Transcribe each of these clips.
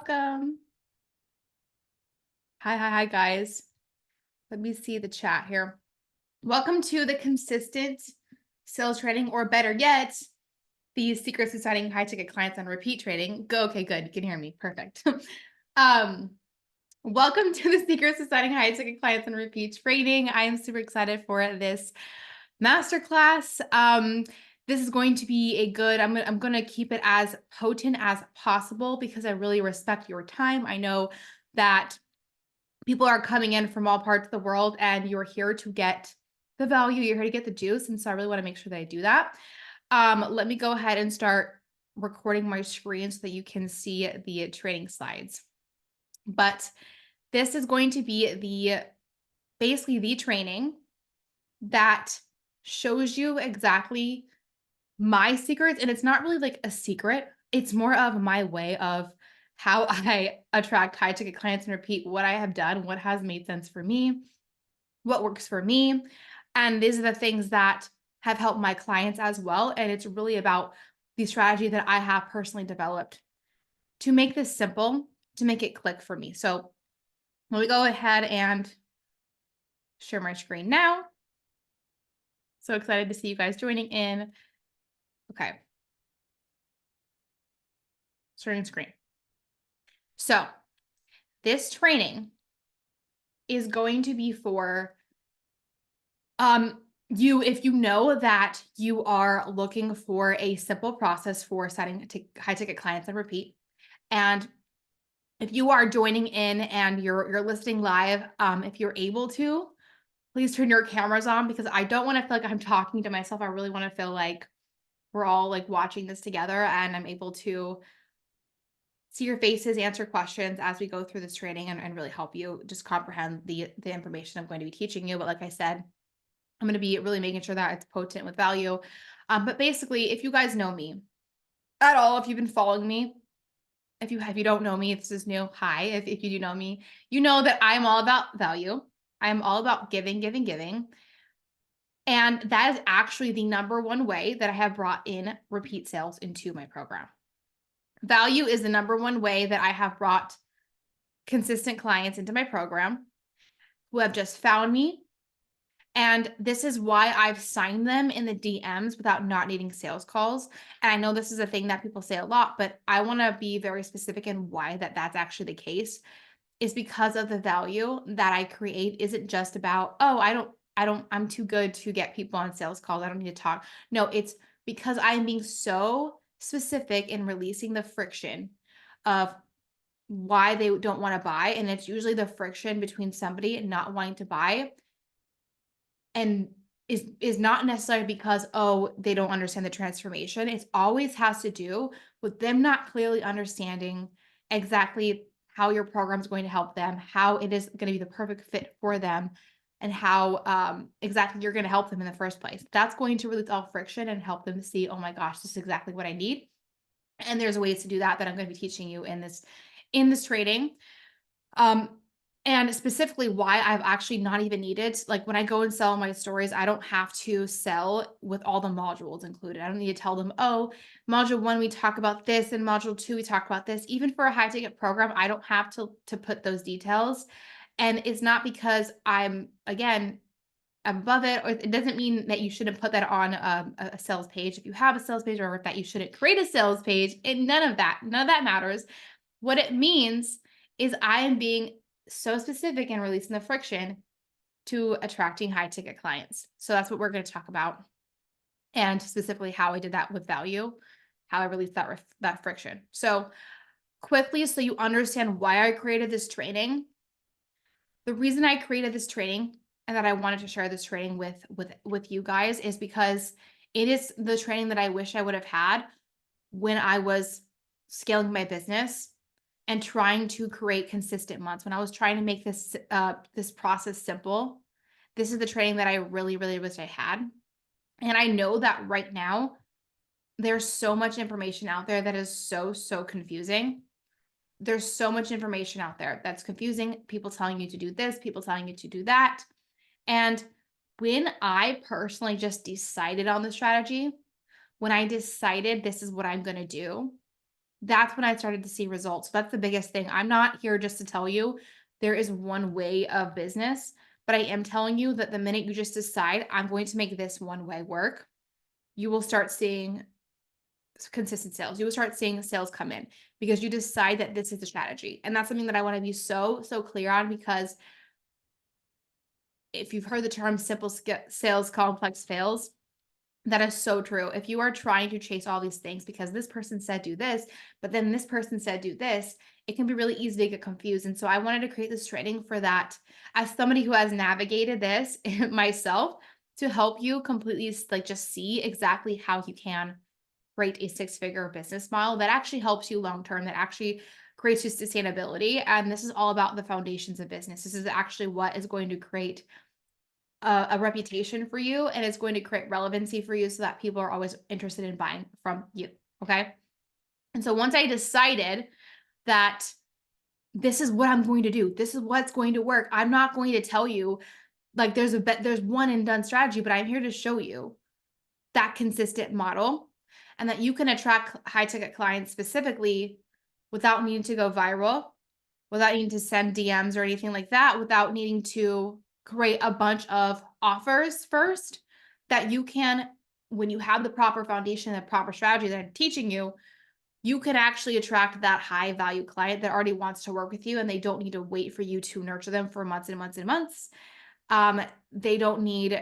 Welcome. Hi, guys. Let me see the chat here. Welcome to the consistent sales training, or better yet, the secrets to signing high ticket clients on repeat trading. Go, okay, good. You can hear me. Perfect. um, Welcome to the secrets to signing high ticket clients on repeat trading. I am super excited for this masterclass. This is going to be a good, I'm going to keep it as potent as possible because I really respect your time. I know that people are coming in from all parts of the world and you're here to get the value, you're here to get the juice. And so I really want to make sure that I do that. Let me go ahead and start recording my screen so that you can see the training slides. But this is going to be basically the training that shows you exactly my secrets. And it's not really like a secret, it's more of my way of how I attract high ticket clients and repeat what I have done, what has made sense for me, what works for me. And these are the things that have helped my clients as well. And it's really about the strategy that I have personally developed to make this simple, to make it click for me. So let me go ahead and share my screen now. So excited to see you guys joining in. Okay. Sharing screen. So this training is going to be for you, if you know that you are looking for a simple process for setting high ticket clients and repeat. And if you are joining in and you're listening live, if you're able to, please turn your cameras on because I don't want to feel like I'm talking to myself. I really want to feel like we're all like watching this together and I'm able to see your faces, answer questions as we go through this training and really help you just comprehend the information I'm going to be teaching you. But like I said, I'm going to be really making sure that it's potent with value. But basically, if you guys know me at all, if you've been following me, if you don't know me, if this is new, hi. If you do know me, you know that I'm all about value. I'm all about giving, giving, giving. And that is actually the number one way that I have brought in repeat sales into my program. Value is the number one way that I have brought consistent clients into my program who have just found me. And this is why I've signed them in the DMs without not needing sales calls. And I know this is a thing that people say a lot, but I want to be very specific in why that's actually the case is because of the value that I create isn't just about, oh, I'm too good to get people on sales calls. I don't need to talk. No, it's because I'm being so specific in releasing the friction of why they don't want to buy. And it's usually the friction between somebody not wanting to buy and is not necessarily because, oh, they don't understand the transformation. It always has to do with them not clearly understanding exactly how your program is going to help them, how it is going to be the perfect fit for them, and how exactly you're going to help them in the first place. That's going to release all friction and help them see, oh my gosh, this is exactly what I need. And there's ways to do that I'm going to be teaching you in this training. Um, and specifically why I've actually not even needed, like when I go and sell my stories, I don't have to sell with all the modules included. I don't need to tell them, oh, module one, we talk about this, and module two, we talk about this. Even for a high ticket program, I don't have to put those details. And it's not because I'm, again, above it, or it doesn't mean that you shouldn't put that on a sales page if you have a sales page, or that you shouldn't create a sales page. And none of that matters. What it means is I am being so specific in releasing the friction to attracting high ticket clients. So that's what we're going to talk about, and specifically how I did that with value, how I released that friction. So quickly, so you understand why I created this training. The reason I created this training and that I wanted to share this training with you guys is because it is the training that I wish I would have had when I was scaling my business and trying to create consistent months. When I was trying to make this process simple, this is the training that I really, really wish I had. And I know that right now, there's so much information out there that is so confusing. There's so much information out there that's confusing. People telling you to do this, people telling you to do that. And when I personally just decided on the strategy, when I decided this is what I'm going to do, that's when I started to see results. That's the biggest thing. I'm not here just to tell you there is one way of business, but I am telling you that the minute you just decide, I'm going to make this one way work, you will start seeing consistent sales. You will start seeing sales come in because you decide that this is the strategy. And that's something that I want to be so clear on, because if you've heard the term sales, complex fails, that is so true. If you are trying to chase all these things because this person said do this, but then this person said do this, it can be really easy to get confused. And so I wanted to create this training for that, as somebody who has navigated this myself, to help you completely like just see exactly how you can create a six-figure business model that actually helps you long term, that actually creates you sustainability. And this is all about the foundations of business. This is actually what is going to create a reputation for you, and it's going to create relevancy for you so that people are always interested in buying from you. Okay. And so once I decided that this is what I'm going to do, this is what's going to work, I'm not going to tell you like there's one and done strategy, but I'm here to show you that consistent model and that you can attract high ticket clients specifically without needing to go viral, without needing to send DMs or anything like that, without needing to create a bunch of offers first, that you can, when you have the proper foundation, the proper strategy that I'm teaching you, you can actually attract that high value client that already wants to work with you, and they don't need to wait for you to nurture them for months and months and months. Um, they don't need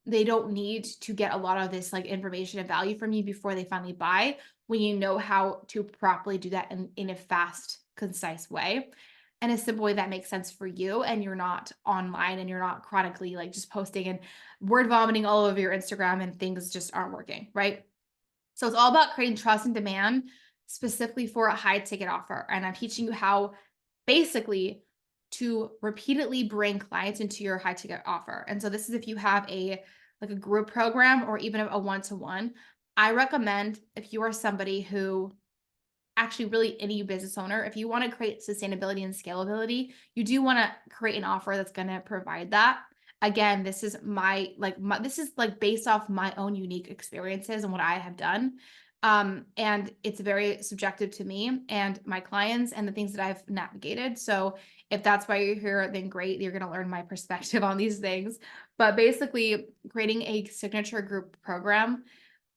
to get a lot of this like information and value from you before they finally buy, when you know how to properly do that in a fast, concise way, and a simple way that makes sense for you, and you're not online and you're not chronically like just posting and word vomiting all over your Instagram and things just aren't working, right? So it's all about creating trust and demand specifically for a high ticket offer. And I'm teaching you how basically to repeatedly bring clients into your high ticket offer. And so this is if you have a like a group program or even a one-to-one. I recommend, if you are somebody who actually really any business owner, if you want to create sustainability and scalability, you do want to create an offer that's going to provide that. Again, this is this is like based off my own unique experiences and what I have done. And it's very subjective to me and my clients and the things that I've navigated. So if that's why you're here, then great. You're going to learn my perspective on these things. But basically, creating a signature group program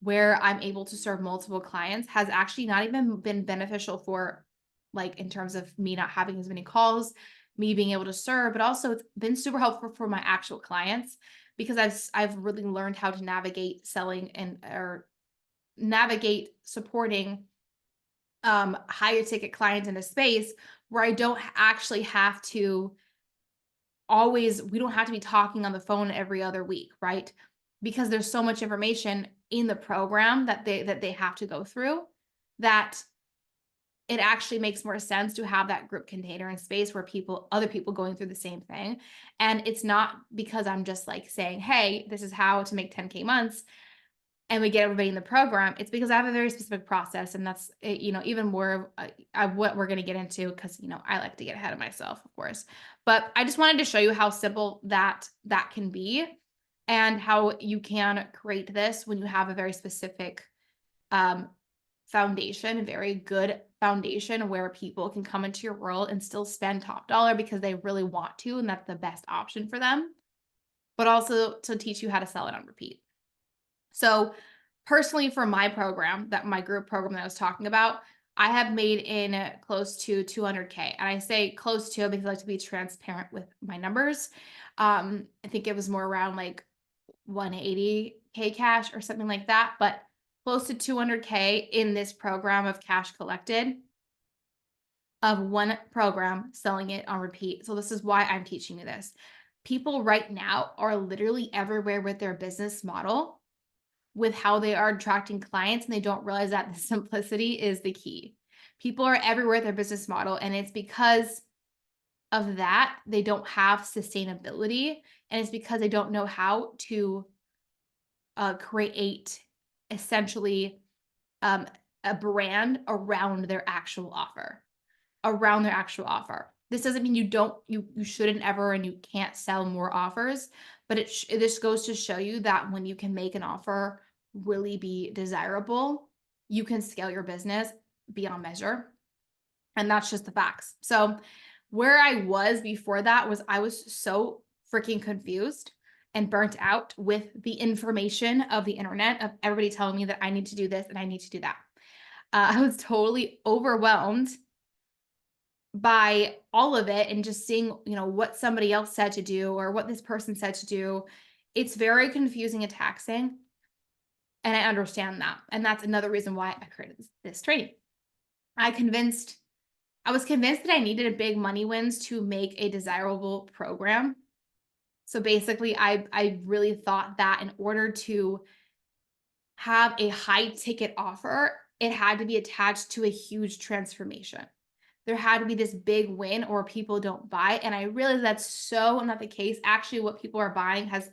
where I'm able to serve multiple clients has actually not even been beneficial for, like, in terms of me not having as many calls, me being able to serve, but also it's been super helpful for my actual clients, because I've really learned how to navigate selling and or navigate supporting higher ticket clients in a space where I don't actually have to we don't have to be talking on the phone every other week, right? Because there's so much information in the program that they have to go through, that it actually makes more sense to have that group container and space where other people going through the same thing. And it's not because I'm just like saying, hey, this is how to make 10K months and we get everybody in the program. It's because I have a very specific process, and that's even more of what we're going to get into, because I like to get ahead of myself, of course. But I just wanted to show you how simple that can be, and how you can create this when you have a very specific um, foundation, a very good foundation where people can come into your world and still spend top dollar because they really want to, and that's the best option for them, but also to teach you how to sell it on repeat. So personally, for my program, that my group program that I was talking about, I have made in close to 200K. And I say close to because I like to be transparent with my numbers. I think it was more around like 180K cash or something like that, but close to 200K in this program of cash collected, of one program, selling it on repeat. So this is why I'm teaching you this. People right now are literally everywhere with their business model, with how they are attracting clients, and they don't realize that the simplicity is the key. People are everywhere with their business model, and it's because of that they don't have sustainability, and it's because they don't know how to create essentially um, a brand around their actual offer. This doesn't mean you shouldn't ever and you can't sell more offers, but it just goes to show you that when you can make an offer really be desirable, you can scale your business beyond measure. And that's just the facts. So where I was before that was I was so freaking confused and burnt out with the information of the internet, of everybody telling me that I need to do this and I need to do that. I was totally overwhelmed by all of it and just seeing, what somebody else said to do or what this person said to do. It's very confusing and taxing. And I understand that. And that's another reason why I created this training. I was convinced that I needed a big money wins to make a desirable program. So basically, I really thought that in order to have a high ticket offer, it had to be attached to a huge transformation. There had to be this big win or people don't buy. And I realized that's so not the case. Actually, what people are buying has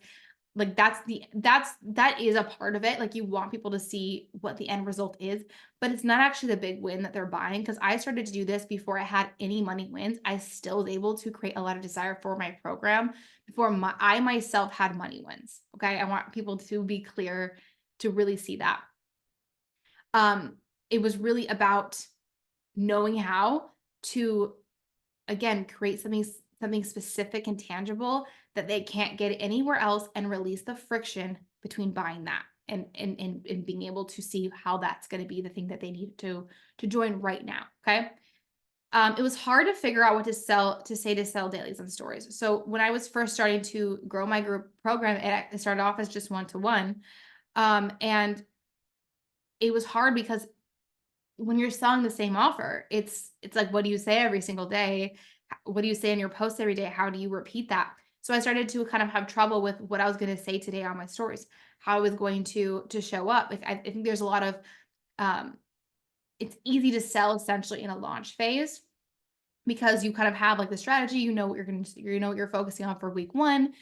like that is a part of it. Like you want people to see what the end result is, but it's not actually the big win that they're buying. Because I started to do this before I had any money wins. I still was able to create a lot of desire for my program before I myself had money wins. Okay. I want people to be clear to really see that. It was really about knowing how to, again, create something specific and tangible that they can't get anywhere else, and release the friction between buying that and being able to see how that's going to be the thing that they need to join right now. Okay. It was hard to figure out what to say to sell dailies and stories. So when I was first starting to grow my group program, it started off as just one-to-one. And it was hard because when you're selling the same offer, it's like, what do you say every single day? What do you say in your posts every day? How do you repeat that? So I started to kind of have trouble with what I was going to say today on my stories, how I was going to show up. Like I think there's a lot of um, it's easy to sell essentially in a launch phase because you kind of have like the strategy, what you're going to, what you're focusing on for week one.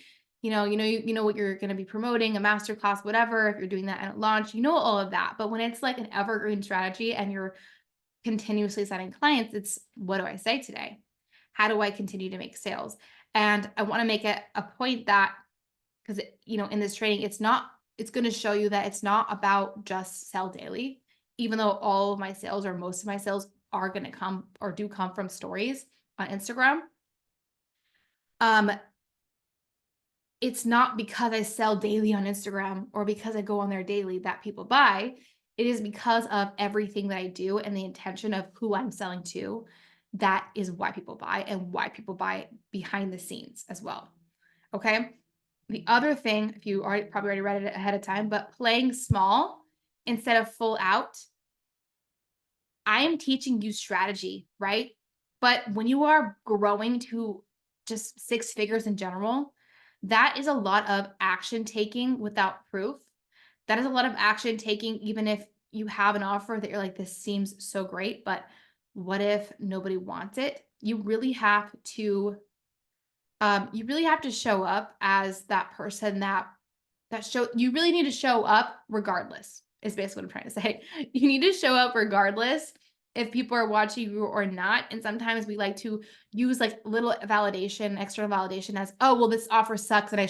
You know what you're going to be promoting, a masterclass, whatever. If you're doing that at launch, all of that. But when it's like an evergreen strategy and you're continuously signing clients, it's what do I say today? How do I continue to make sales? And I want to make it a point that because in this training, it's going to show you that it's not about just sell daily, even though all of my sales or most of my sales are going to come or do come from stories on Instagram. It's not because I sell daily on Instagram or because I go on there daily that people buy. It is because of everything that I do and the intention of who I'm selling to. That is why people buy, and why people buy behind the scenes as well. Okay. The other thing, if you probably already read it ahead of time, but playing small instead of full out, I am teaching you strategy, right? But when you are growing to just six figures in general, that is a lot of action taking without proof. That is a lot of action taking, even if you have an offer that you're like, this seems so great, but what if nobody wants it? You really have to show up as that person you really need to show up regardless, is basically what I'm trying to say. You need to show up regardless if people are watching you or not. And sometimes we like to use like little validation, external validation as, oh, well, this offer sucks and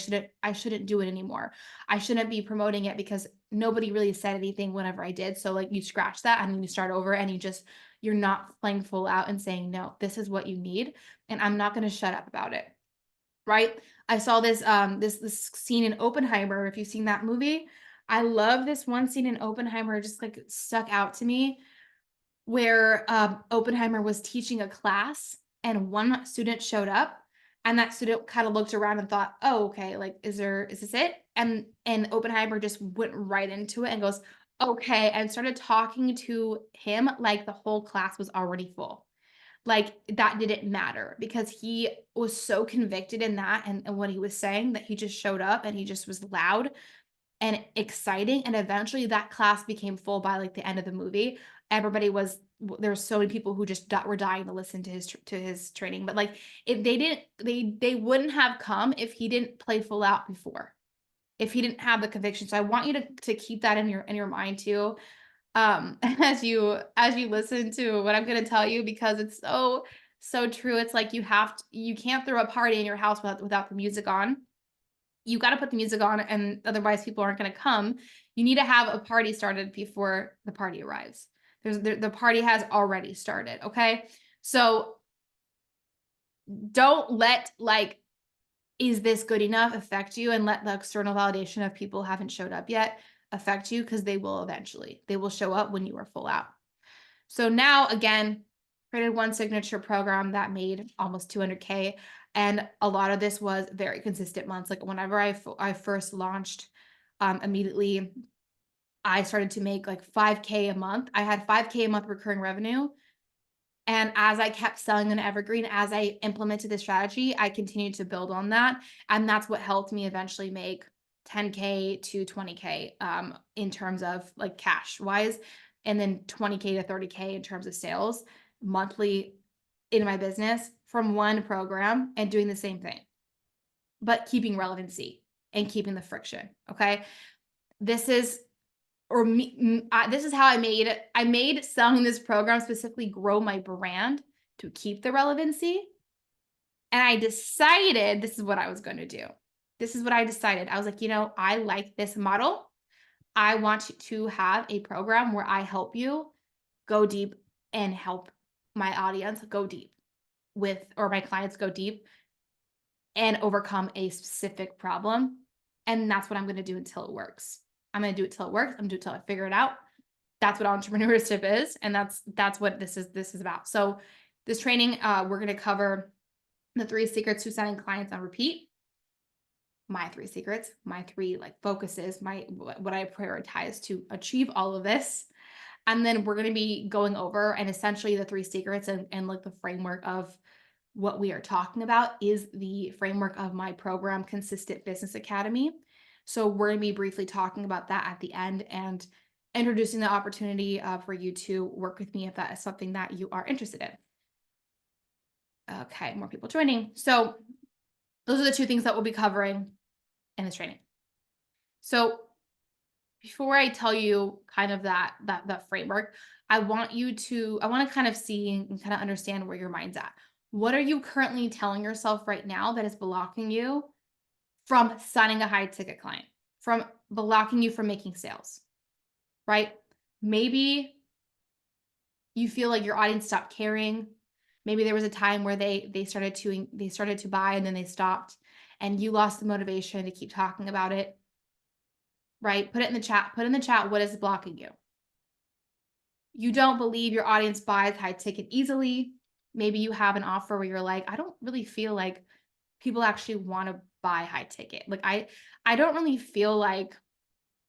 I shouldn't do it anymore. I shouldn't be promoting it because nobody really said anything whenever I did. So like you scratch that and you start over and you're not playing full out and saying, no, this is what you need. And I'm not going to shut up about it. Right? I saw this scene in Oppenheimer. If you've seen that movie, I love this one scene in Oppenheimer, just like stuck out to me, where Oppenheimer was teaching a class and one student showed up, and that student kind of looked around and thought, oh, okay, like is this it? And Oppenheimer just went right into it and goes, okay, and started talking to him like the whole class was already full. Like that didn't matter because he was so convicted in that and what he was saying that he just showed up and he just was loud and exciting. And eventually that class became full by like the end of the movie. There were so many people who just were dying to listen to his training. But like if they wouldn't have come if he didn't play full out before, if he didn't have the conviction. So I want you to keep that in your mind too, as you listen to what I'm going to tell you, because it's so true. It's like you can't throw a party in your house without the music on. You got to put the music on, and otherwise people aren't going to come. You need to have a party started before the party arrives. The party has already started. Okay. So don't let like, is this good enough affect you, and let the external validation of people who haven't showed up yet affect you, because they will eventually. They will show up when you are full out. So now again, created one signature program that made almost 200K. And a lot of this was very consistent months. Like whenever I first launched, immediately I started to make like 5K a month. I had 5K a month recurring revenue. And as I kept selling an evergreen, as I implemented the strategy, I continued to build on that. And that's what helped me eventually make 10K to 20K, in terms of like cash wise, and then 20K to 30K in terms of sales monthly in my business from one program, and doing the same thing, but keeping relevancy and keeping the friction. Okay. This is this is how I made selling this program specifically grow my brand to keep the relevancy. And I decided this is what I was going to do. This is what I decided. I was like, I like this model. I want to have a program where I help you go deep and help my audience go deep or my clients go deep and overcome a specific problem. And that's what I'm going to do until it works. I'm going to do it till it works. I'm going to do it till I figure it out. That's what entrepreneurship is. And that's what this is about. So this training, we're going to cover the 3 secrets to signing clients on repeat, my 3 secrets, my 3 like focuses, what I prioritize to achieve all of this. And then we're going to be going over, and essentially the 3 secrets and like the framework of what we are talking about is the framework of my program, Consistent Business Academy. So we're going to be briefly talking about that at the end, and introducing the opportunity for you to work with me if that is something that you are interested in. Okay, more people joining. So those are the 2 things that we'll be covering in this training. So before I tell you kind of that framework, I want to kind of see and kind of understand where your mind's at. What are you currently telling yourself right now that is blocking you from signing a high ticket client, from blocking you from making sales, right? Maybe you feel like your audience stopped caring. Maybe there was a time where they started to buy and then they stopped, and you lost the motivation to keep talking about it, right? Put it in the chat. Put in the chat, what is blocking you? You don't believe your audience buys high ticket easily. Maybe you have an offer where you're like, I don't really feel like people actually want to buy high ticket. Like I don't really feel like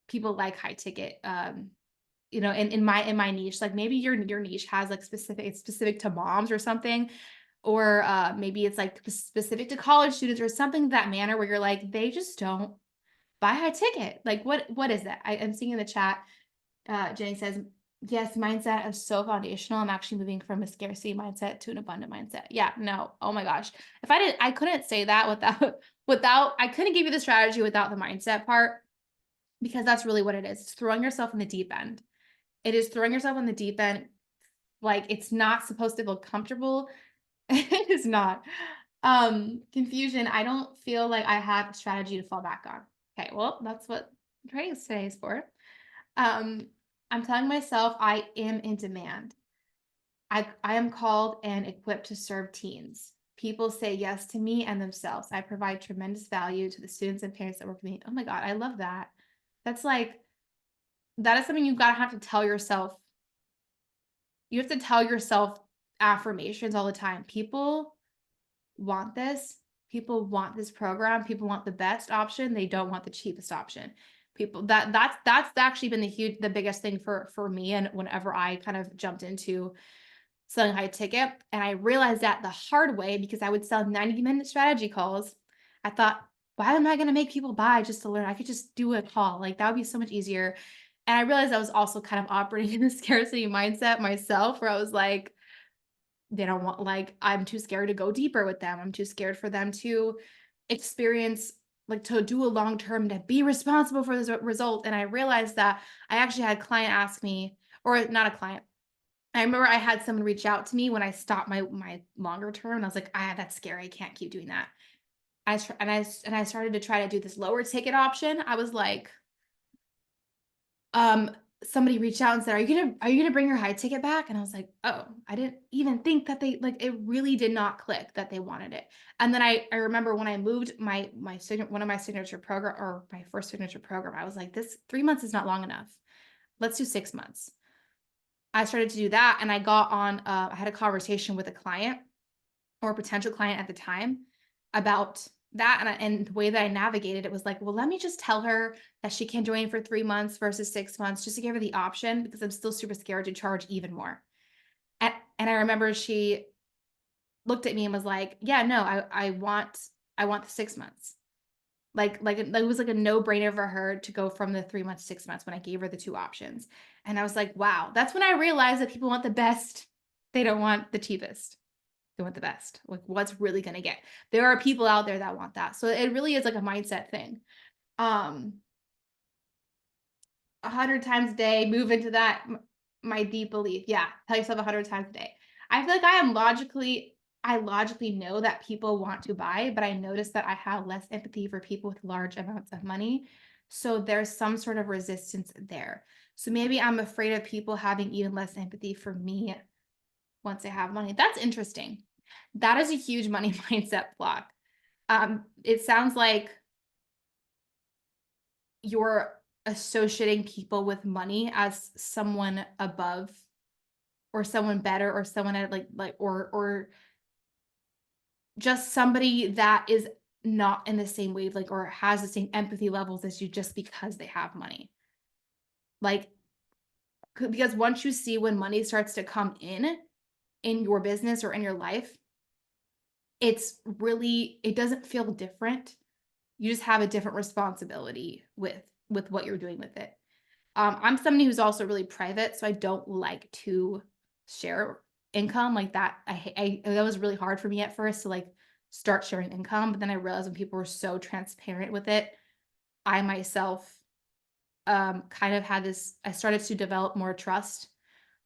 people like high ticket. In my niche, like maybe your niche has like it's specific to moms or something, or maybe it's like specific to college students or something that manner where you're like, they just don't buy high ticket. Like what is that? I'm seeing in the chat, Jenny says, yes, mindset is so foundational. I'm actually moving from a scarcity mindset to an abundant mindset. Yeah, no. Oh my gosh. If I couldn't say that without, I couldn't give you the strategy without the mindset part, because that's really what it is. It's throwing yourself in the deep end. It is throwing yourself in the deep end. Like, it's not supposed to feel comfortable. It is not. Confusion. I don't feel like I have a strategy to fall back on. Okay, well, that's what training today is for. I'm telling myself I am in demand. I am called and equipped to serve teens. People say yes to me and themselves. I provide tremendous value to the students and parents that work with me. Oh my God, I love that. That's like, that is something you've got to have to tell yourself. You have to tell yourself affirmations all the time. People want this. People want this program. People want the best option. They don't want the cheapest option. People that's actually been the biggest thing for me. And whenever I kind of jumped into selling high ticket, and I realized that the hard way, because I would sell 90-minute strategy calls. I thought, why am I going to make people buy just to learn? I could just do a call. Like, that would be so much easier. And I realized I was also kind of operating in the scarcity mindset myself, where I was like, they don't want, like, I'm too scared to go deeper with them. I'm too scared for them to experience, like, to do a long term, to be responsible for this result. And I realized that I actually had a client ask me, or not a client. I remember I had someone reach out to me when I stopped my longer term, and I was like, that's scary. I can't keep doing that. I started to try to do this lower ticket option. I was like, somebody reached out and said, are you gonna bring your high ticket back? And I was like, oh, I didn't even think that they like, it really did not click that they wanted it. And then I remember when I moved one of my signature program, or my first signature program, I was like, this 3 months is not long enough. Let's do 6 months. I started to do that, and I got on, I had a conversation with a client, or a potential client at the time, about that, and the way that I navigated it was like, well, let me just tell her that she can join for 3 months versus 6 months, just to give her the option, because I'm still super scared to charge even more. And I remember she looked at me and was like, "Yeah, no, I want the 6 months." It was like a no-brainer for her to go from the 3 months to 6 months when I gave her the 2 options. And I was like, "Wow." That's when I realized that people want the best. They don't want the cheapest. They want the best. Like, what's really gonna get. There are people out there that want that. So it really is like a mindset thing. Um, 100 times a day, move into that, my deep belief. Yeah, tell yourself 100 times a day. I feel like I logically know that people want to buy, but I notice that I have less empathy for people with large amounts of money. So there's some sort of resistance there. So maybe I'm afraid of people having even less empathy for me once they have money. That's interesting. That is a huge money mindset block. It sounds like you're associating people with money as someone above, or someone better, or someone at or just somebody that is not in the same wave, like, or has the same empathy levels as you, just because they have money. Like, because once you see when money starts to come in your business or in your life, it doesn't feel different. You just have a different responsibility with what you're doing with it. I'm somebody who's also really private, so I don't like to share income like that. That was really hard for me at first to like start sharing income, but then I realized when people were so transparent with it, I myself kind of had this. I started to develop more trust.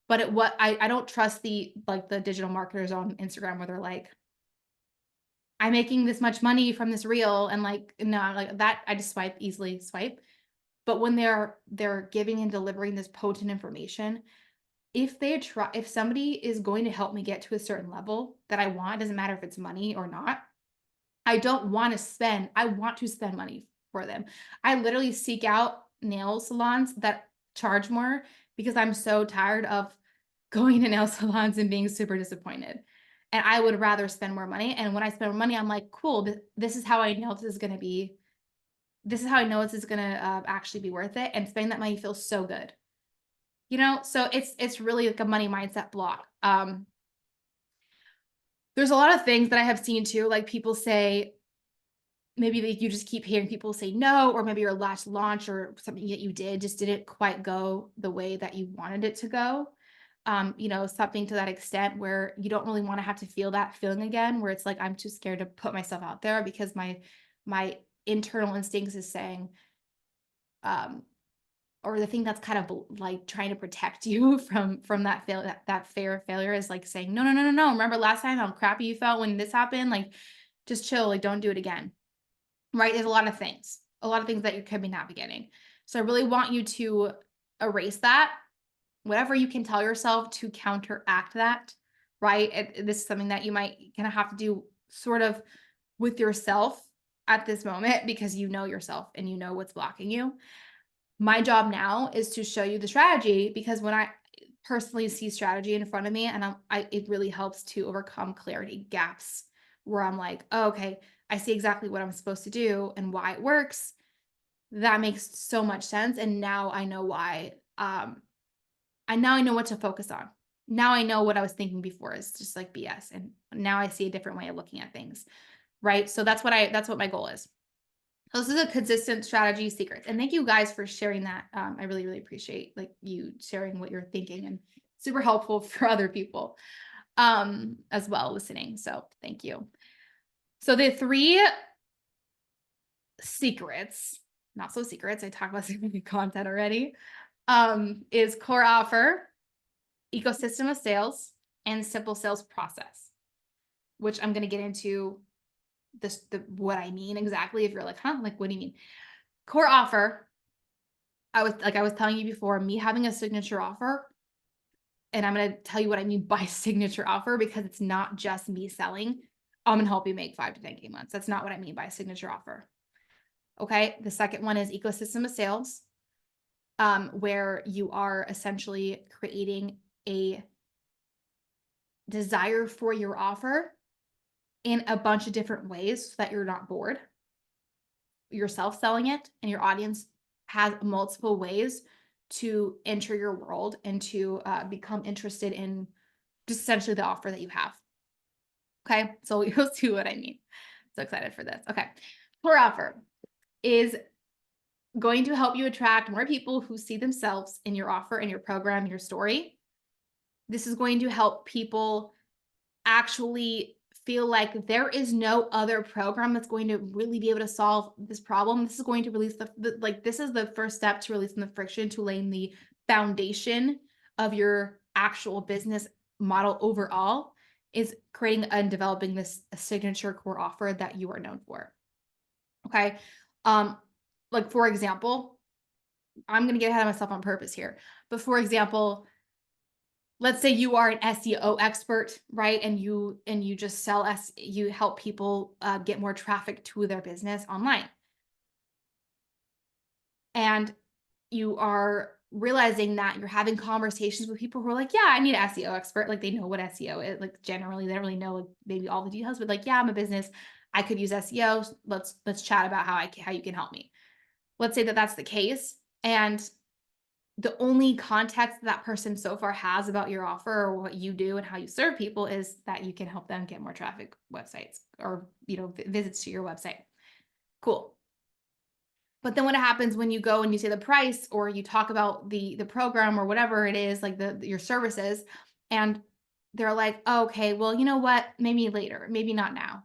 But I don't trust the digital marketers on Instagram where they're like, I'm making this much money from this reel, and like, no, like that I just easily swipe. But when they're giving and delivering this potent information, if somebody is going to help me get to a certain level that I want, doesn't matter if it's money or not, I want to spend money for them. I literally seek out nail salons that charge more, because I'm so tired of going to nail salons and being super disappointed. And I would rather spend more money. And when I spend more money, I'm like, cool, this is how I know this is going to be. This is how I know this is going to actually be worth it. And spending that money feels so good. So it's really like a money mindset block. There's a lot of things that I have seen too, like people say, maybe like you just keep hearing people say no, or maybe your last launch or something that you did just didn't quite go the way that you wanted it to go. Something to that extent where you don't really want to have to feel that feeling again, where it's like, I'm too scared to put myself out there because my internal instincts is saying, um, or the thing that's kind of like trying to protect you from that fear of failure is like saying, no, no, no, no, no. Remember last time how crappy you felt when this happened? Like, just chill, like don't do it again. Right? There's a lot of things that you could be navigating. So I really want you to erase that, whatever you can tell yourself to counteract that, right? This is something that you might kind of have to do sort of with yourself at this moment, because you know yourself and you know what's blocking you. My job now is to show you the strategy, because when I personally see strategy in front of me, and it really helps to overcome clarity gaps where I'm like, oh, okay, I see exactly what I'm supposed to do and why it works. That makes so much sense. And now I know why. And now I know what to focus on. Now I know what I was thinking before is just like BS. And now I see a different way of looking at things. Right. So that's what my goal is. So this is a consistent strategy secrets. And thank you guys for sharing that. I really, really appreciate like you sharing what you're thinking, and super helpful for other people as well listening. So thank you. So the 3 secrets, not so secrets, I talked about so many content already, is core offer, ecosystem of sales, and simple sales process, which I'm going to get into what I mean exactly. If you're like, huh, like, what do you mean? Core offer I was telling you before, me having a signature offer, and I'm going to tell you what I mean by signature offer because it's not just me selling. I'm going to help you make 5 to 10K months. That's not what I mean by signature offer. Okay. The second one is ecosystem of sales, where you are essentially creating a desire for your offer in a bunch of different ways so that you're not bored yourself selling it, and your audience has multiple ways to enter your world and to become interested in just essentially the offer that you have. Okay, so you'll see what I mean. So excited for this. Okay, core offer is going to help you attract more people who see themselves in your offer, in your program, your story. This is going to help people actually feel like there is no other program that's going to really be able to solve this problem. This is going to release this is the first step to releasing the friction, to laying the foundation of your actual business model overall, is creating and developing this signature core offer that you are known for. Okay. Like for example, I'm going to get ahead of myself on purpose here. But for example, let's say you are an SEO expert, right? And you just you help people get more traffic to their business online. And you are realizing that you're having conversations with people who are like, yeah, I need an SEO expert. Like they know what SEO is. Like generally they don't really know like, maybe all the details, but like, yeah, I'm a business. I could use SEO. Let's chat about how you can help me. Let's say that that's the case. And the only context that person so far has about your offer or what you do and how you serve people is that you can help them get more traffic websites or, visits to your website. Cool. But then what happens when you go and you say the price or you talk about the program or whatever it is, like your services, and they're like, oh, okay, well, you know what? Maybe later, maybe not now.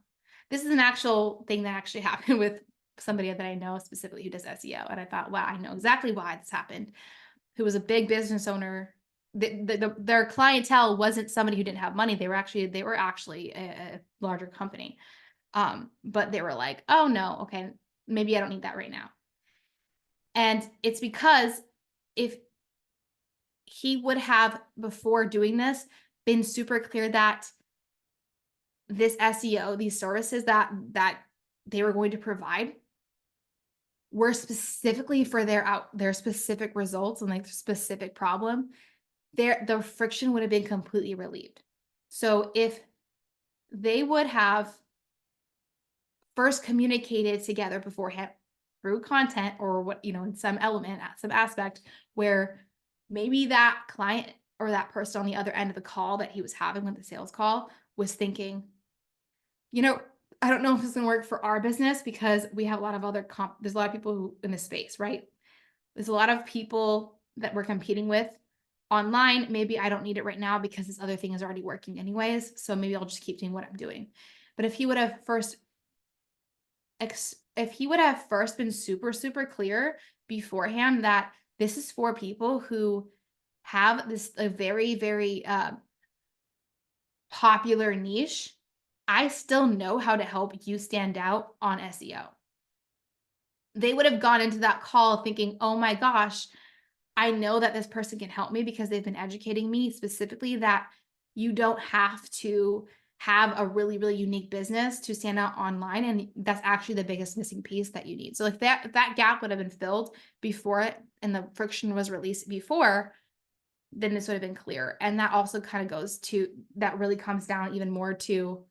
This is an actual thing that actually happened with somebody that I know specifically who does SEO. And I thought, wow, I know exactly why this happened. Who was a big business owner. Their clientele wasn't somebody who didn't have money. They were actually a larger company. But they were like, oh no, okay, maybe I don't need that right now. And it's because if he would have, before doing this, been super clear that this SEO, these services that they were going to provide were specifically for their specific results and like specific problem, the friction would have been completely relieved. So if they would have first communicated together beforehand through content or what, in some element, some aspect where maybe that client or that person on the other end of the call that he was having with the sales call was thinking, I don't know if it's going to work for our business because we have a lot of there's a lot of people who in this space, right? There's a lot of people that we're competing with online. Maybe I don't need it right now because this other thing is already working anyways. So maybe I'll just keep doing what I'm doing. But if he would have first been super, super clear beforehand that this is for people who have a very, very popular niche, I still know how to help you stand out on SEO. They would have gone into that call thinking, oh my gosh, I know that this person can help me because they've been educating me specifically that you don't have to have a really, really unique business to stand out online. And that's actually the biggest missing piece that you need. So if that gap would have been filled before it and the friction was released before, then this would have been clear. And that also kind of that really comes down even more to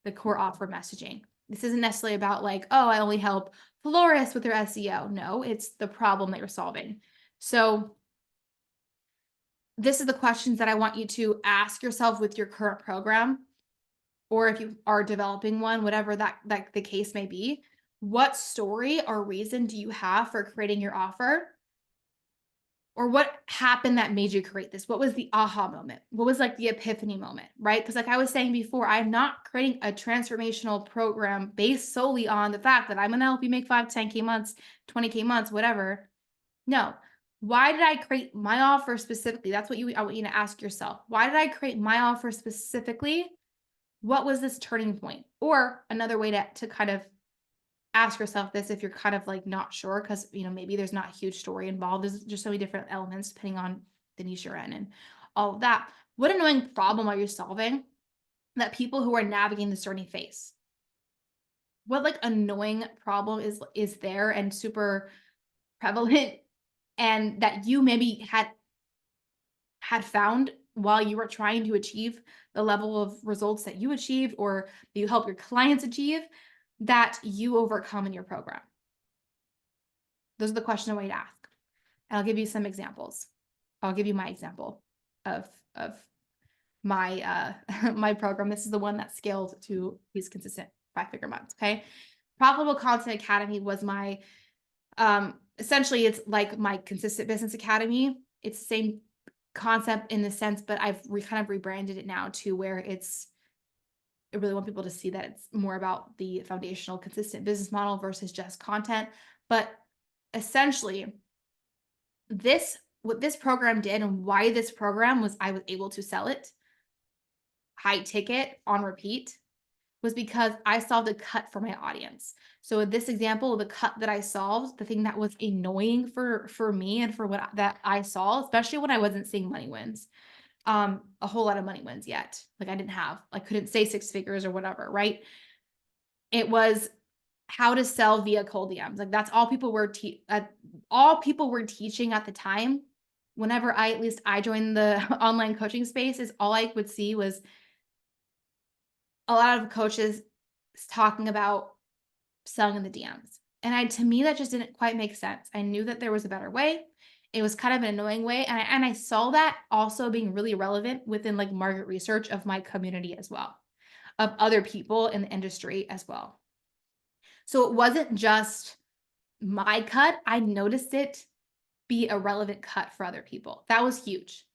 the core offer messaging. This isn't necessarily about like, oh, I only help florists with their SEO. No, it's the problem that you're solving. So this is the questions that I want you to ask yourself with your current program, or if you are developing one, whatever that the case may be. What story or reason do you have for creating your offer? Or what happened that made you create this? What was the aha moment? What was like the epiphany moment, right? Because like I was saying before, I'm not creating a transformational program based solely on the fact that I'm going to help you make 5, 10K months, 20K months, whatever. No. Why did I create my offer specifically? That's what I want you to ask yourself. Why did I create my offer specifically? What was this turning point? Or another way to kind of ask yourself this if you're kind of like not sure, because maybe there's not a huge story involved. There's just so many different elements depending on the niche you're in and all of that. What annoying problem are you solving that people who are navigating this journey face? What like annoying problem is there and super prevalent and that you maybe had found while you were trying to achieve the level of results that you achieved or that you help your clients achieve that you overcome in your program? Those are the questions I want you to ask. And I'll give you some examples. I'll give you my example of my my program. This is the one that scaled to these consistent 5-figure months. Okay. Profitable Content Academy was my essentially it's like my consistent business academy. It's the same concept in the sense, but I've kind of rebranded it now to where I really want people to see that it's more about the foundational consistent business model versus just content. But essentially, what this program did and why this program was I was able to sell it high ticket on repeat was because I solved a cut for my audience. So in this example, the cut that I solved, the thing that was annoying for me and for that I saw, especially when I wasn't seeing money wins, a whole lot of money wins yet. Like I couldn't say 6 figures or whatever, right? It was how to sell via cold DMs. Like that's all people were teaching at the time. Whenever at least I joined the online coaching space, is all I would see was a lot of coaches talking about selling in the DMs. And to me, that just didn't quite make sense. I knew that there was a better way. It was kind of an annoying way. And I saw that also being really relevant within like market research of my community as well, of other people in the industry as well. So it wasn't just my cut. I noticed it be a relevant cut for other people. That was huge.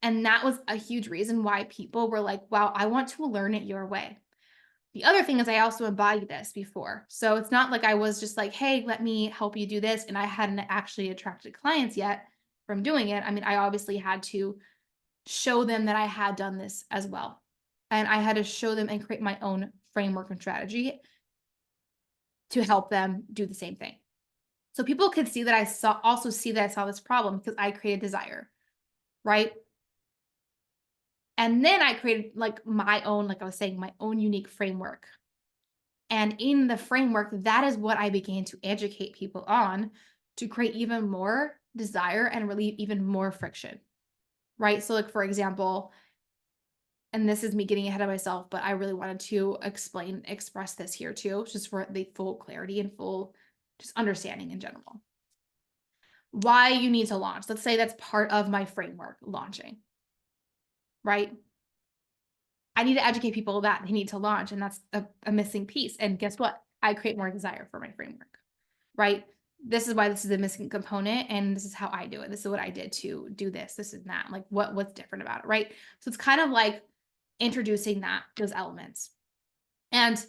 And that was a huge reason why people were like, wow, I want to learn it your way. The other thing is I also embodied this before. So it's not like I was just like, hey, let me help you do this. And I hadn't actually attracted clients yet from doing it. I mean, I obviously had to show them that I had done this as well. And I had to show them and create my own framework and strategy to help them do the same thing. So people could see that I saw this problem because I created desire, right? And then I created like my own, like I was saying, my own unique framework. And in the framework, that is what I began to educate people on to create even more desire and relieve even more friction, right? So, like, for example, and this is me getting ahead of myself, but I really wanted to express this here too, just for the full clarity and full just understanding in general. Why you need to launch. Let's say that's part of my framework, launching, right? I need to educate people that they need to launch, and that's a missing piece. And guess what? I create more desire for my framework, right? This is why this is a missing component, and this is how I do it. This is what I did to do this. This is that. Like what's different about it, right? So it's kind of like introducing those elements. And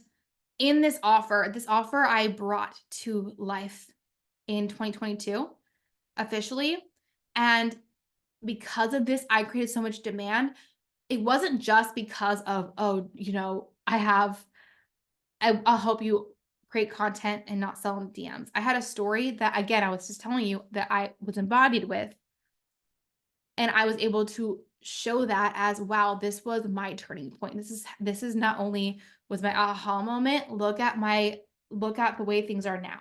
in this offer I brought to life in 2022 officially. And because of this, I created so much demand. It wasn't just because of, oh, I'll help you create content and not sell in DMs. I had a story that, again, I was just telling you that I was embodied with. And I was able to show that as, wow, this was my turning point. This is not only was my aha moment, look at the way things are now.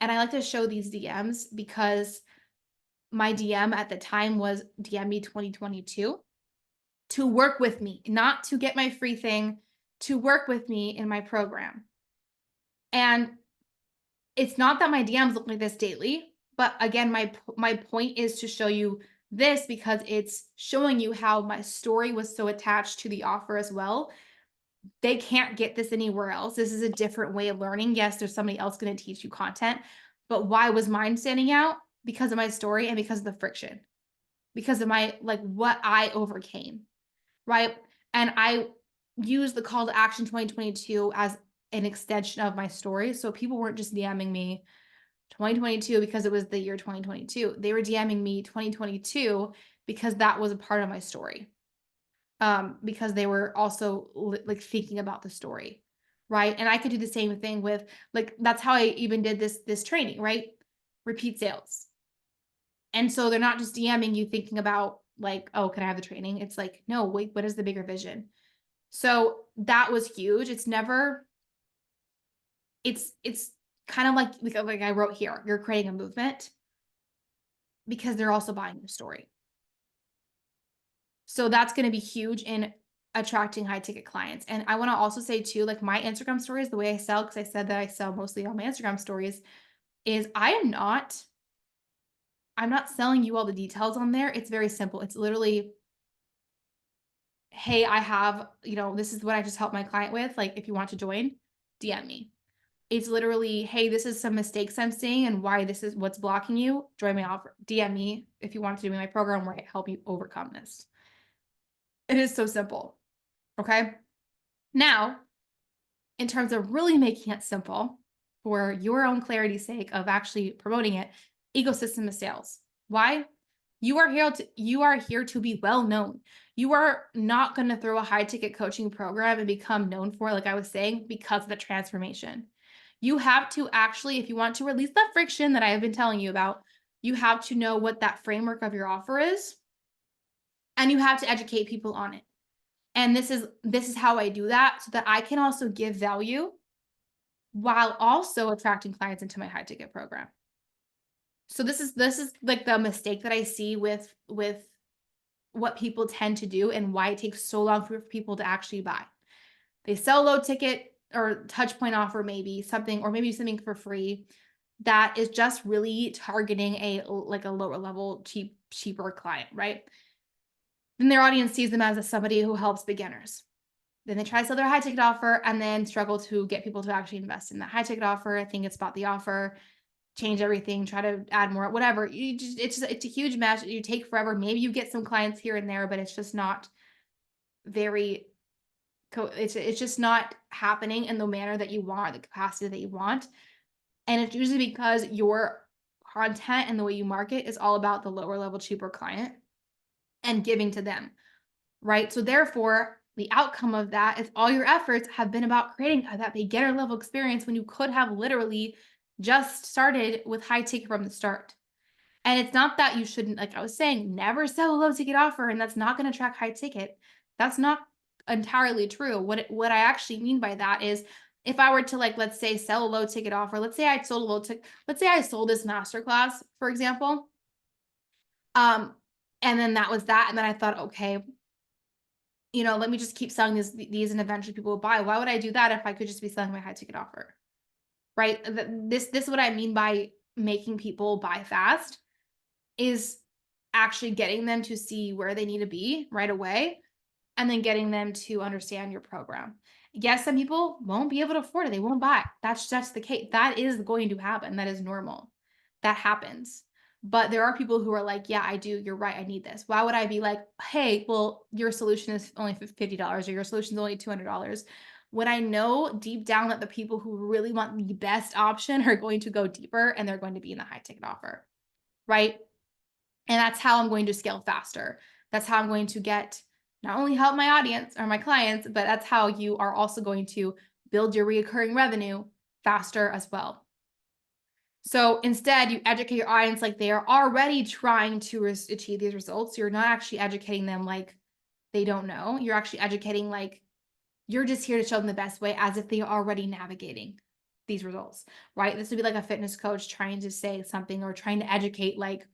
And I like to show these DMs because my DM at the time was DM me 2022 to work with me, not to get my free thing, to work with me in my program. And it's not that my DMs look like this daily, but again, my point is to show you this because it's showing you how my story was so attached to the offer as well. They can't get this anywhere else. This is a different way of learning. Yes, there's somebody else going to teach you content, but why was mine standing out? Because of my story and because of the friction, because of my like what I overcame, right? And I used the call to action 2022 as an extension of my story. So people weren't just DMing me 2022 because it was the year 2022. They were DMing me 2022 because that was a part of my story. Because they were also like thinking about the story. right? And I could do the same thing with like that's how I even did this training, right? Repeat sales. And so they're not just DMing you thinking about like, oh, can I have the training? It's like, no, wait, what is the bigger vision? So that was huge. It's kind of like I wrote here, you're creating a movement because they're also buying your story. So that's going to be huge in attracting high ticket clients. And I want to also say too, like my Instagram stories, the way I sell, because I said that I sell mostly on my Instagram stories, is I'm not selling you all the details on there. It's very simple. It's literally, hey, I have, this is what I just helped my client with. Like, if you want to join, DM me. It's literally, hey, this is some mistakes I'm seeing and why this is what's blocking you. Join my offer. DM me if you want to do my program where I help you overcome this. It is so simple. Okay. Now, in terms of really making it simple for your own clarity's sake of actually promoting it, ecosystem of sales. Why? You are here to be well known. You are not going to throw a high ticket coaching program and become known for, like I was saying, because of the transformation. You have to actually, if you want to release that friction that I have been telling you about, you have to know what that framework of your offer is, and you have to educate people on it. And this is how I do that so that I can also give value while also attracting clients into my high ticket program. So this is like the mistake that I see with what people tend to do and why it takes so long for people to actually buy. They sell low ticket or touch point offer, maybe something, or maybe something for free that is just really targeting a lower level, cheaper client, right? Then their audience sees them as somebody who helps beginners. Then they try to sell their high ticket offer and then struggle to get people to actually invest in that high ticket offer. I think it's about the offer, change everything, try to add more, whatever. It's a huge mess. You take forever. Maybe you get some clients here and there, but it's just not very it's just not happening in the manner that you want, the capacity that you want. And it's usually because your content and the way you market is all about the lower level, cheaper client and giving to them, right? So therefore, the outcome of that is all your efforts have been about creating that beginner level experience when you could have literally just started with high ticket from the start. And it's not that you shouldn't, like I was saying, never sell a low ticket offer and that's not going to attract high ticket. That's not entirely true. What I actually mean by that is if I were to, like, let's say sell a low ticket offer, let's say I sold a low ticket, let's say I sold this masterclass, for example. Um, and then that was that. And then I thought, okay, let me just keep selling these and eventually people will buy. Why would I do that if I could just be selling my high ticket offer? Right? This is what I mean by making people buy fast is actually getting them to see where they need to be right away and then getting them to understand your program. Yes, some people won't be able to afford it. They won't buy. That's just the case. That is going to happen. That is normal. That happens. But there are people who are like, yeah, I do. You're right. I need this. Why would I be like, hey, well, your solution is only $50 or your solution is only $200? When I know deep down that the people who really want the best option are going to go deeper and they're going to be in the high ticket offer, right? And that's how I'm going to scale faster. That's how I'm going to get not only help my audience or my clients, but that's how you are also going to build your recurring revenue faster as well. So instead, you educate your audience like they are already trying to achieve these results. You're not actually educating them like they don't know. You're actually educating like you're just here to show them the best way as if they are already navigating these results, right? This would be like a fitness coach trying to say something or trying to educate like,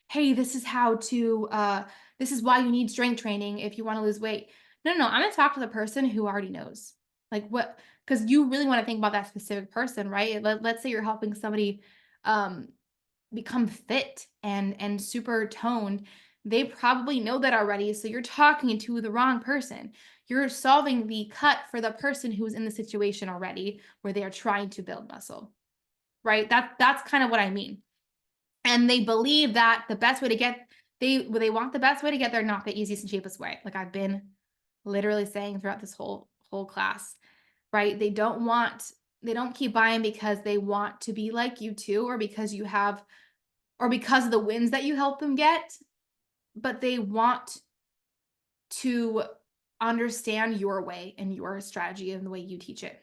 hey, this is this is why you need strength training if you want to lose weight. No, I'm going to talk to the person who already knows. Like what, because you really want to think about that specific person, right? Let's say you're helping somebody um, become fit and super toned. They probably know that already. So you're talking to the wrong person. You're solving the cut for the person who's in the situation already where they are trying to build muscle, right? That's kind of what I mean. And they believe that the best way to get they want the best way to get there, not the easiest and cheapest way. Like I've been literally saying throughout this whole class, right? They don't keep buying because they want to be like you too, or because you have, or because of the wins that you help them get, but they want to understand your way and your strategy and the way you teach it.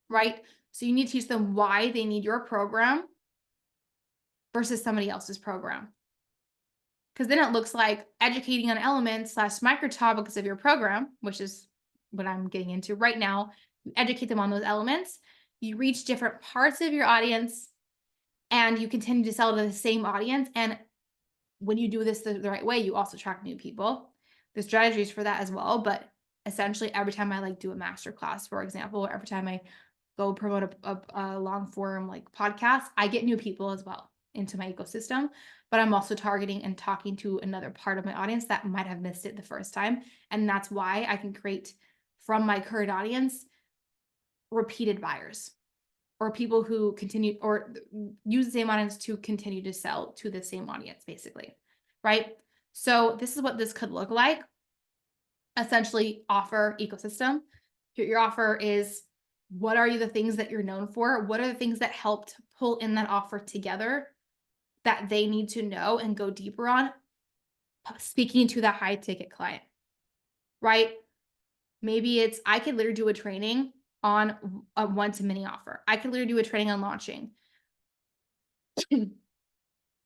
right? So you need to teach them why they need your program versus somebody else's program. Because then it looks like educating on elements slash micro topics of your program, which is what I'm getting into right now. You educate them on those elements. You reach different parts of your audience and you continue to sell to the same audience. And when you do this the right way, you also attract new people. There's strategies for that as well. But essentially, every time I like do a master class, for example, or every time I go promote a long form like podcast, I get new people as well into my ecosystem. But I'm also targeting and talking to another part of my audience that might have missed it the first time. And that's why I can create from my current audience repeated buyers or people who continue or use the same audience to continue to sell to the same audience, basically. Right. So this is what this could look like. Essentially, offer ecosystem. Your offer is, what are you the things that you're known for? What are the things that helped pull in that offer together that they need to know and go deeper on? Speaking to that high ticket client, right? Maybe it's, I could literally do a training on a one to many offer. I could literally do a training on launching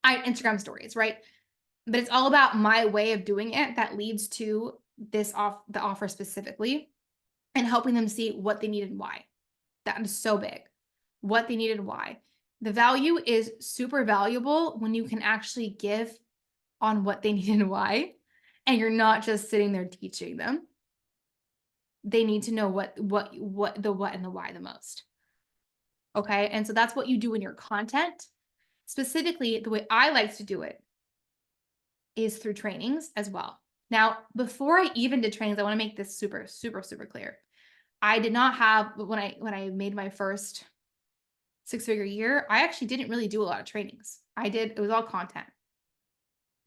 Instagram stories, right? But it's all about my way of doing it that leads to the offer specifically, and helping them see what they need and why. That is so big. What they need and why. The value is super valuable when you can actually give on what they need and why, and you're not just sitting there teaching them. They need to know what and the why the most. Okay? And so that's what you do in your content. Specifically, the way I like to do it is through trainings as well. Now, before I even did trainings, I want to make this super, super, super clear. I did not have, when I made my first six-figure year, I actually didn't really do a lot of trainings. It was all content,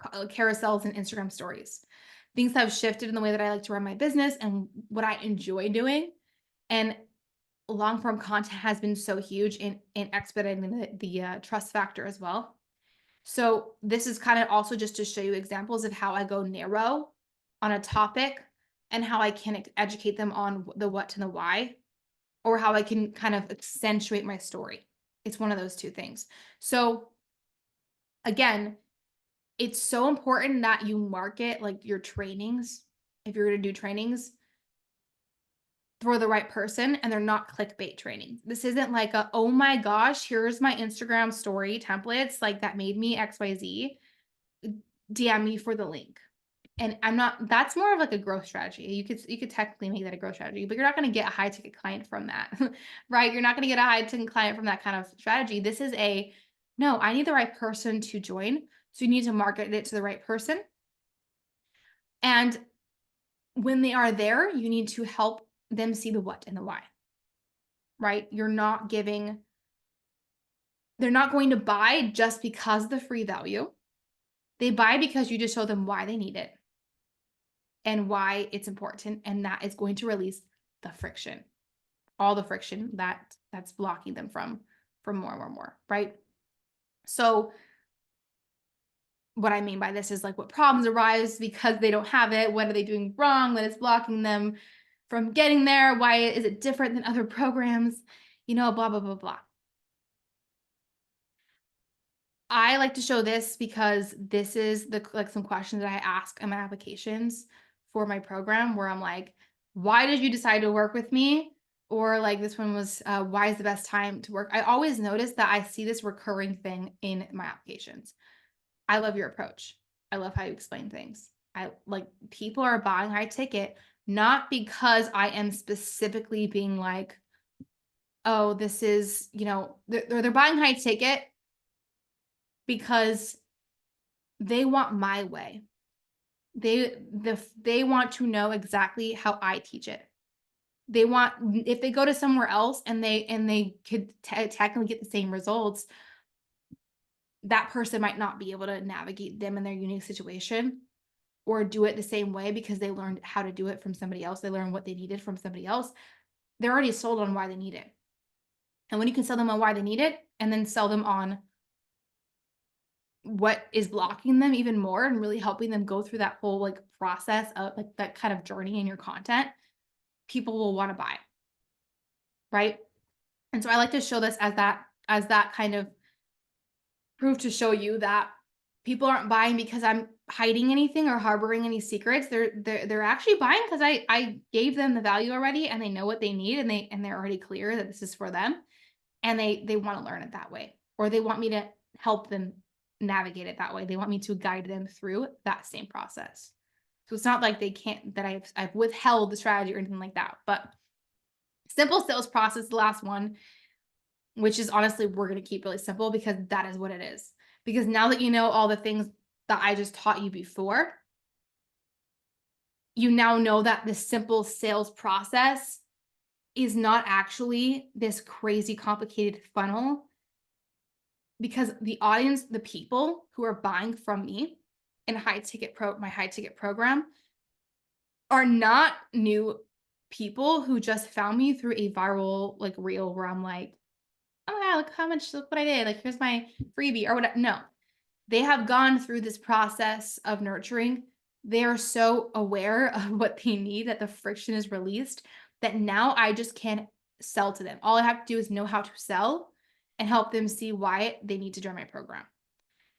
carousels and Instagram stories. Things have shifted in the way that I like to run my business and what I enjoy doing. And long form content has been so huge in expediting the trust factor as well. So this is kind of also just to show you examples of how I go narrow on a topic and how I can educate them on the what and the why, or how I can kind of accentuate my story. It's one of those two things. So again, it's so important that you market like your trainings, if you're going to do trainings, for the right person, and they're not clickbait training. This isn't like oh my gosh, here's my Instagram story templates like that made me XYZ. DM me for the link. And that's more of like a growth strategy. You could technically make that a growth strategy, but you're not going to get a high ticket client from that, right? You're not going to get a high ticket client from that kind of strategy. This is no, I need the right person to join. So you need to market it to the right person. And when they are there, you need to help them see the what and the why, right? They're not going to buy just because of the free value. They buy because you just show them why they need it and why it's important. And that is going to release the friction, all the friction that's blocking them from more and more and more, right? So what I mean by this is like what problems arise because they don't have it. What are they doing wrong that is blocking them from getting there? Why is it different than other programs? Blah, blah, blah, blah. I like to show this because this is some questions that I ask in my applications for my program, where I'm like, why did you decide to work with me? Or like this one was, why is the best time to work? I always notice that I see this recurring thing in my applications. I love your approach. I love how you explain things. I like, people are buying high ticket, not because I am specifically being like, oh, this is, they're buying high ticket because they want my way. They want to know exactly how I teach it. They want, if they go to somewhere else and they could technically get the same results, that person might not be able to navigate them in their unique situation or do it the same way because they learned how to do it from somebody else. They learned what they needed from somebody else. They're already sold on why they need it. And when you can sell them on why they need it and then sell them on what is blocking them even more and really helping them go through that whole like process of like that kind of journey in your content, people will want to buy. Right? And so I like to show this as that kind of proof to show you that people aren't buying because I'm hiding anything or harboring any secrets. They're actually buying because I gave them the value already and they know what they need and they're already clear that this is for them and they want to learn it that way or they want me to help them navigate it that way. They want me to guide them through that same process. So it's not like they can't that I've withheld the strategy or anything like that. But simple sales process, the last one, which is honestly we're going to keep really simple because that is what it is. Because now that you know all the things that I just taught you before, you now know that the simple sales process is not actually this crazy complicated funnel because the audience, the people who are buying from me in my high ticket program are not new people who just found me through a viral like reel where I'm like, oh my God, look what I did. Like, here's my freebie or whatever. No, they have gone through this process of nurturing. They are so aware of what they need that the friction is released that now I just can sell to them. All I have to do is know how to sell and help them see why they need to join my program.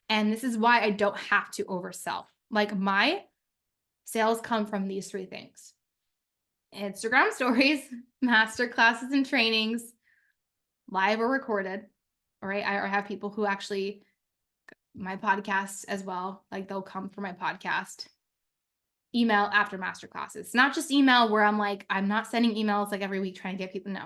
And this is why I don't have to oversell. Like my sales come from these three things: Instagram stories, master classes and trainings, live or recorded. All right. I have people who actually my podcasts as well. Like they'll come for my podcast. Email after master classes. Not just email where I'm like, I'm not sending emails like every week trying to get people. No.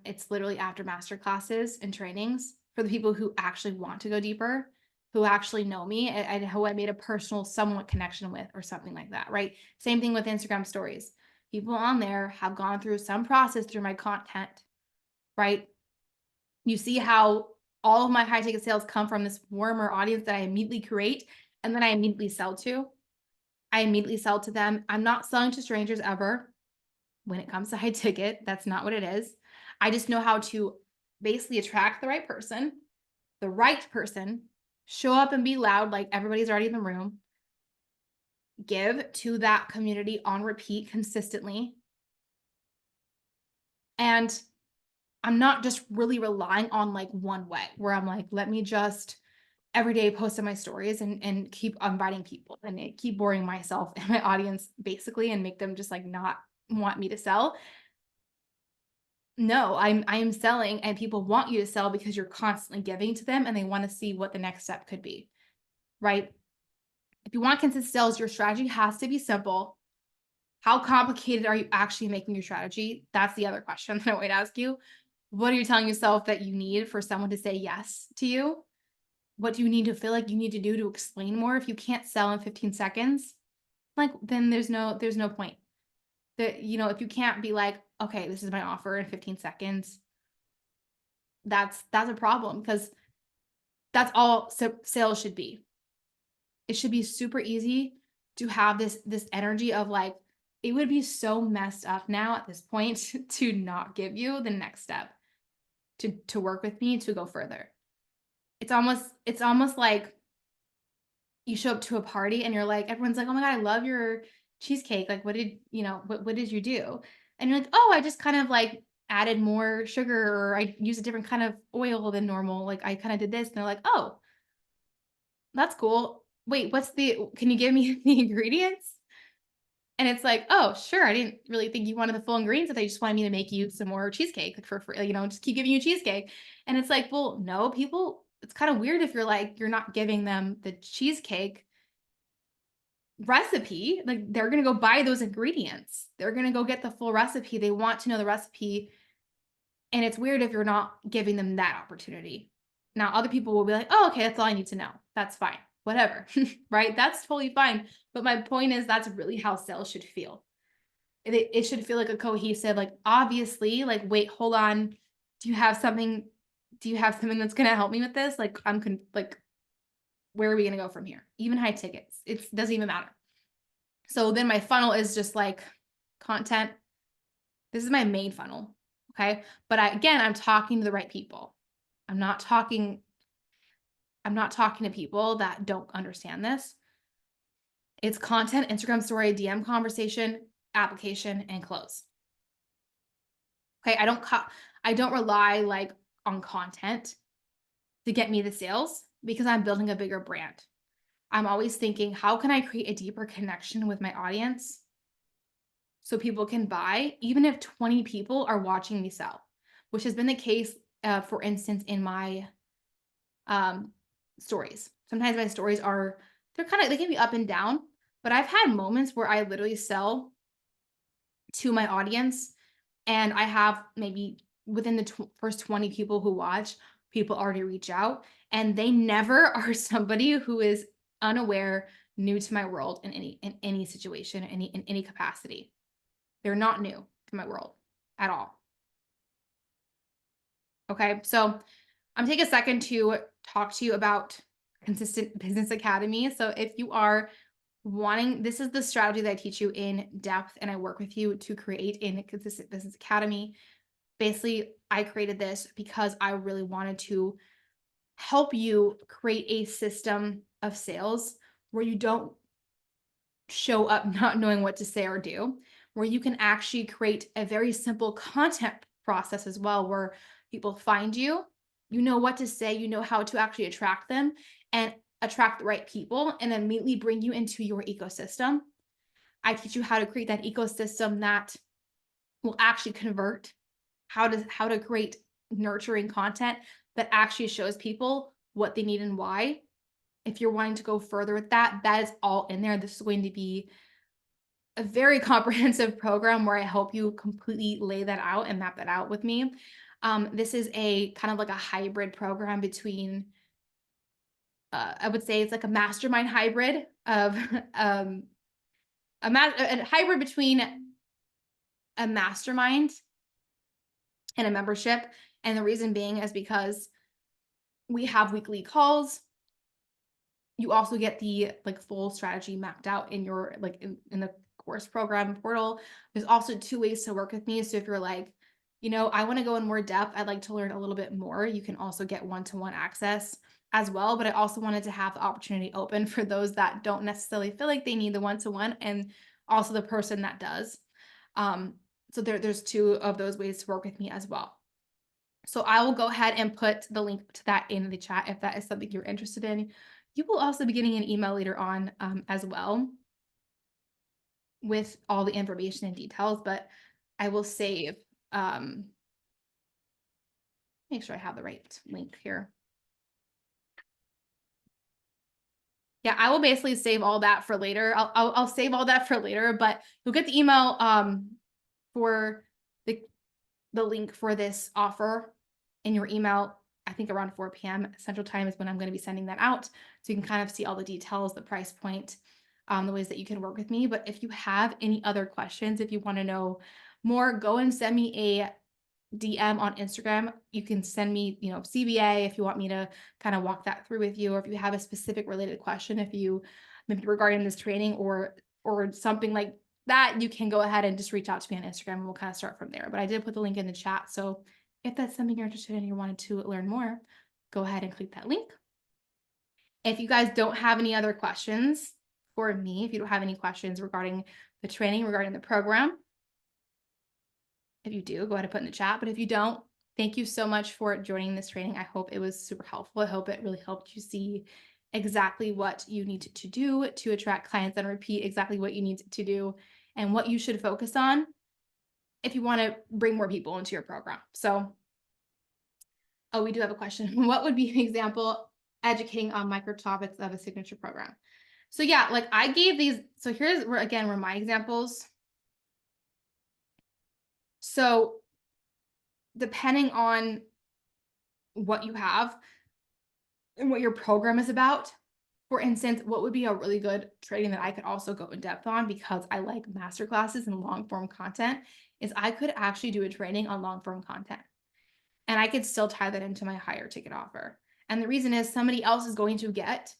It's literally after master classes and trainings for the people who actually want to go deeper, who actually know me and who I made a personal somewhat connection with or something like that. Right. Same thing with Instagram stories. People on there have gone through some process through my content. Right. You see how all of my high ticket sales come from this warmer audience that I immediately create and then I immediately sell to. I immediately sell to them. I'm not selling to strangers ever when it comes to high ticket. That's not what it is. I just know how to basically attract the right person, show up and be loud like everybody's already in the room, give to that community on repeat consistently. And I'm not just really relying on like one way where I'm like, let me just every day post on my stories and keep inviting people and keep boring myself and my audience basically and make them just like not want me to sell. No, I am selling and people want you to sell because you're constantly giving to them and they want to see what the next step could be. Right? If you want consistent sales, your strategy has to be simple. How complicated are you actually making your strategy? That's the other question that I would ask you. What are you telling yourself that you need for someone to say yes to you? What do you need to feel like you need to do to explain more? If you can't sell in 15 seconds, like then there's no point. That if you can't be like, okay, this is my offer in 15 seconds, that's a problem because that's all sales should be. It should be super easy to have this energy of like, it would be so messed up now at this point to not give you the next step to work with me to go further. It's almost like you show up to a party and you're like, everyone's like, oh my God, I love your cheesecake. Like, what did you do? And you're like, oh, I just kind of like added more sugar or I used a different kind of oil than normal. Like I kind of did this. And they're like, oh, that's cool. Wait, can you give me the ingredients? And it's like, oh, sure. I didn't really think you wanted the full ingredients. They just wanted me to make you some more cheesecake like for free, just keep giving you cheesecake. And it's like, well, no, it's kind of weird if you're not giving them the cheesecake recipe. Like they're going to go buy those ingredients. They're going to go get the full recipe. They want to know the recipe. And it's weird if you're not giving them that opportunity. Now, other people will be like, oh, okay, that's all I need to know. That's fine. Whatever. Right? That's totally fine. But my point is that's really how sales should feel. It should feel like a cohesive, like obviously, like, wait, hold on. Do you have something? Do you have something that's going to help me with this? Like, like, where are we going to go from here? Even high tickets. It doesn't even matter. So then my funnel is just like content. This is my main funnel. Okay. But I'm talking to the right people. I'm not talking to people that don't understand this. It's content, Instagram story, DM conversation, application, and close. Okay. I don't rely like on content to get me the sales because I'm building a bigger brand. I'm always thinking, how can I create a deeper connection with my audience so people can buy, even if 20 people are watching me sell, which has been the case, for instance, in my um, stories. Sometimes my stories are, they can be up and down, but I've had moments where I literally sell to my audience and I have maybe within the first 20 people who watch, people already reach out and they never are somebody who is unaware, new to my world in any situation, in any capacity. They're not new to my world at all. Okay. So I'm taking a second to talk to you about Consistent Business Academy. So if you are wanting, this is the strategy that I teach you in depth and I work with you to create in Consistent Business Academy. Basically, I created this because I really wanted to help you create a system of sales where you don't show up not knowing what to say or do, where you can actually create a very simple content process as well, where people find you, you know what to say, you know how to actually attract them and attract the right people and immediately bring you into your ecosystem. I teach you how to create that ecosystem that will actually convert, how to create nurturing content that actually shows people what they need and why. If you're wanting to go further with that, that is all in there. This is going to be a very comprehensive program where I help you completely lay that out and map that out with me. This is a kind of like a hybrid program between, I would say it's like a mastermind hybrid of a hybrid between a mastermind and a membership. And the reason being is because we have weekly calls. You also get the like full strategy mapped out in your like in the course program portal. There's also two ways to work with me. So if you're like, I want to go in more depth, I'd like to learn a little bit more, you can also get one-to-one access as well. But I also wanted to have the opportunity open for those that don't necessarily feel like they need the one-to-one and also the person that does. So there's two of those ways to work with me as well. So I will go ahead and put the link to that in the chat if that is something you're interested in. You will also be getting an email later on as well with all the information and details, but I will save, make sure I have the right link here. Yeah, I will basically save all that for later. I'll save all that for later, but you'll get the email for the link for this offer in your email. I think around 4 p.m. Central Time is when I'm going to be sending that out. So you can kind of see all the details, the price point, the ways that you can work with me. But if you have any other questions, if you want to know more, go and send me a DM on Instagram. You can send me, CBA if you want me to kind of walk that through with you, or if you have a specific related question, if you maybe regarding this training or something like that, you can go ahead and just reach out to me on Instagram and we'll kind of start from there. But I did put the link in the chat. So if that's something you're interested in and you wanted to learn more, go ahead and click that link. If you guys don't have any other questions for me, if you don't have any questions regarding the training, regarding the program, if you do, go ahead and put in the chat. But if you don't, thank you so much for joining this training. I hope it was super helpful. I hope it really helped you see exactly what you need to do to attract clients and repeat, exactly what you need to do and what you should focus on if you want to bring more people into your program. So, oh, we do have a question. What would be an example educating on micro topics of a signature program? So yeah, like I gave these. So here's where my examples. So depending on what you have and what your program is about, for instance, what would be a really good training that I could also go in depth on because I like masterclasses and long form content is I could actually do a training on long form content and I could still tie that into my higher ticket offer. And the reason is somebody else is going to get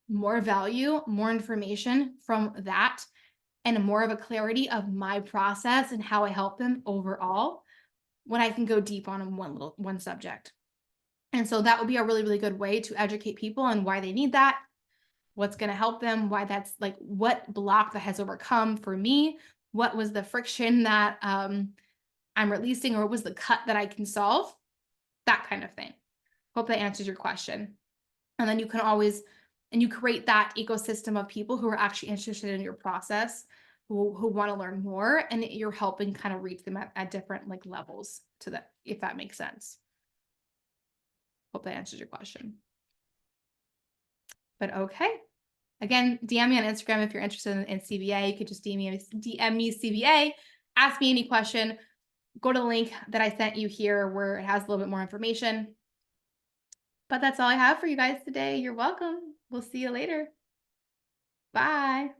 more value, more information from that, and more of a clarity of my process and how I help them overall when I can go deep on one subject. And so that would be a really, really good way to educate people on why they need that, what's going to help them, why that's like what block that has overcome for me, what was the friction that I'm releasing, or what was the cut that I can solve? That kind of thing. Hope that answers your question. And then you can always, and you create that ecosystem of people who are actually interested in your process, who want to learn more, and you're helping kind of reach them at different like levels to that, if that makes sense. Hope that answers your question. But okay. Again, DM me on Instagram if you're interested in CVA. You could just DM me CVA, ask me any question. Go to the link that I sent you here where it has a little bit more information. But that's all I have for you guys today. You're welcome. We'll see you later. Bye.